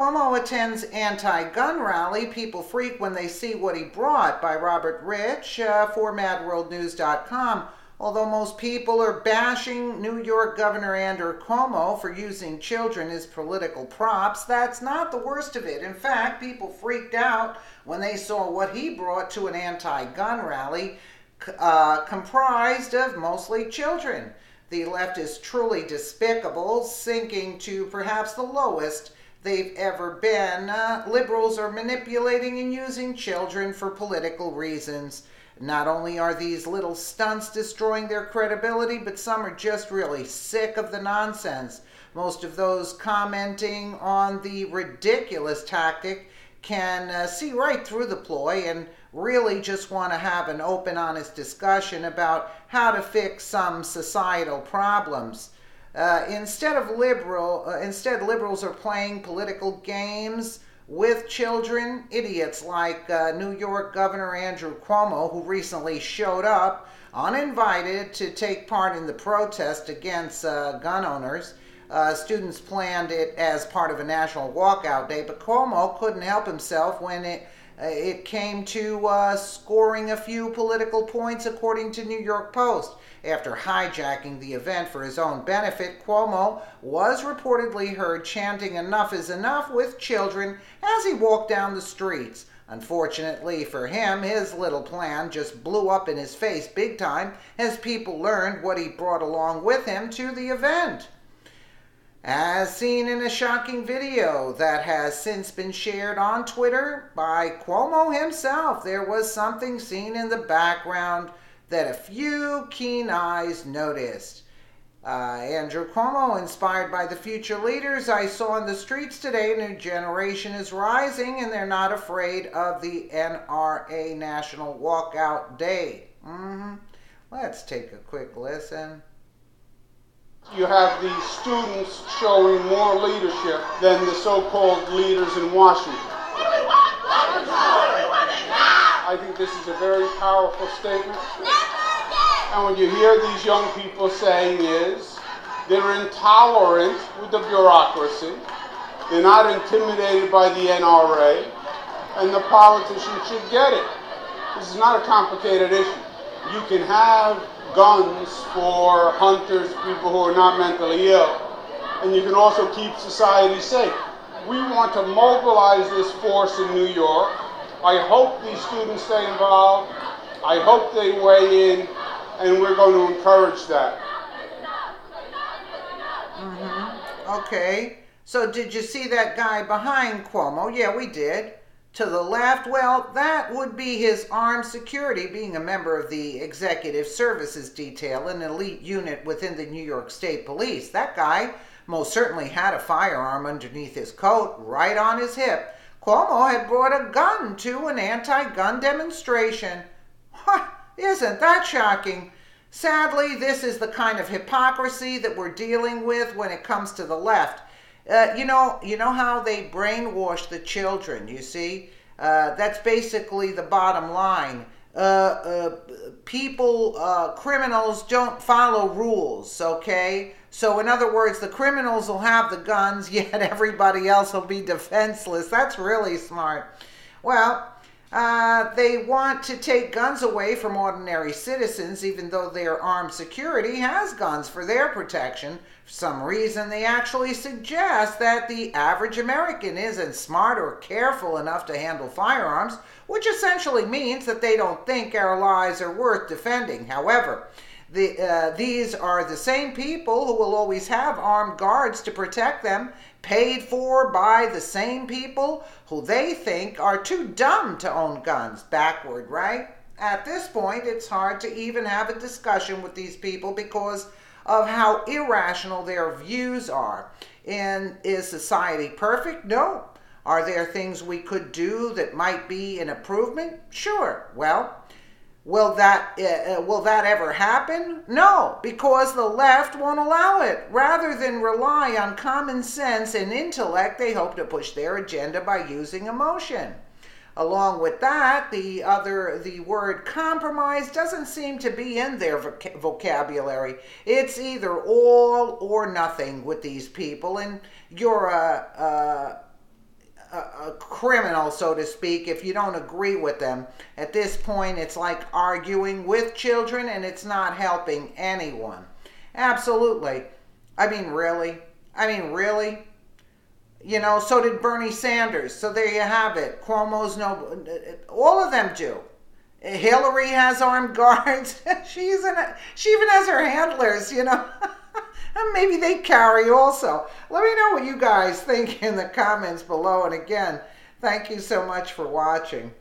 Cuomo attends anti-gun rally. People freak when they see what he brought, by Robert Rich for MadWorldNews.com. Although most people are bashing New York Governor Andrew Cuomo for using children as political props, that's not the worst of it. In fact, people freaked out when they saw what he brought to an anti-gun rally comprised of mostly children. The left is truly despicable, sinking to perhaps the lowest they've ever been. Liberals are manipulating and using children for political reasons. Not only are these little stunts destroying their credibility, but some are just really sick of the nonsense. Most of those commenting on the ridiculous tactic can see right through the ploy and really just want to have an open, honest discussion about how to fix some societal problems. Instead, liberals are playing political games with children. Idiots like New York Governor Andrew Cuomo, who recently showed up uninvited to take part in the protest against gun owners. Students planned it as part of a national walkout day, but Cuomo couldn't help himself when it came to scoring a few political points, according to New York Post. After hijacking the event for his own benefit, Cuomo was reportedly heard chanting "enough is enough" with children as he walked down the streets. Unfortunately for him, his little plan just blew up in his face big time as people learned what he brought along with him to the event. As seen in a shocking video that has since been shared on Twitter by Cuomo himself, there was something seen in the background that a few keen eyes noticed. Andrew Cuomo, inspired by the future leaders I saw in the streets today, a new generation is rising and they're not afraid of the NRA National Walkout Day. Let's take a quick listen. You have these students showing more leadership than the so-called leaders in Washington. I think this is a very powerful statement. And what you hear these young people saying is they're intolerant with the bureaucracy, they're not intimidated by the NRA, and the politicians should get it. This is not a complicated issue. You can have guns for hunters, people who are not mentally ill, and you can also keep society safe. We want to mobilize this force in New York. I hope these students stay involved. I hope they weigh in, and we're going to encourage that. Okay, so did you see that guy behind Cuomo? Yeah, we did. To the left, well, that would be his armed security, being a member of the Executive Services Detail, an elite unit within the New York State Police. That guy most certainly had a firearm underneath his coat, right on his hip. Cuomo had brought a gun to an anti-gun demonstration. Isn't that shocking? Sadly, this is the kind of hypocrisy that we're dealing with when it comes to the left. You know how they brainwash the children, you see? That's basically the bottom line. Criminals don't follow rules, okay? So in other words, the criminals will have the guns, yet everybody else will be defenseless. That's really smart. Well, they want to take guns away from ordinary citizens, even though their armed security has guns for their protection. For some reason, they actually suggest that the average American isn't smart or careful enough to handle firearms, which essentially means that they don't think our lives are worth defending. However, these are the same people who will always have armed guards to protect them, paid for by the same people who they think are too dumb to own guns. Backward, right? At this point, it's hard to even have a discussion with these people because of how irrational their views are. And is society perfect? No. Are there things we could do that might be an improvement? Sure. Well, will that ever happen? No, because the left won't allow it. Rather than rely on common sense and intellect, they hope to push their agenda by using emotion. Along with that, the word compromise doesn't seem to be in their vocabulary. It's either all or nothing with these people, and you're criminal, so to speak, if you don't agree with them. At this point, it's like arguing with children, and it's not helping anyone. Absolutely. I mean, really? You know, so did Bernie Sanders. So there you have it. Cuomo's no... All of them do. Hillary has armed guards. She even has her handlers, you know. And maybe they carry also. Let me know what you guys think in the comments below. And again, thank you so much for watching.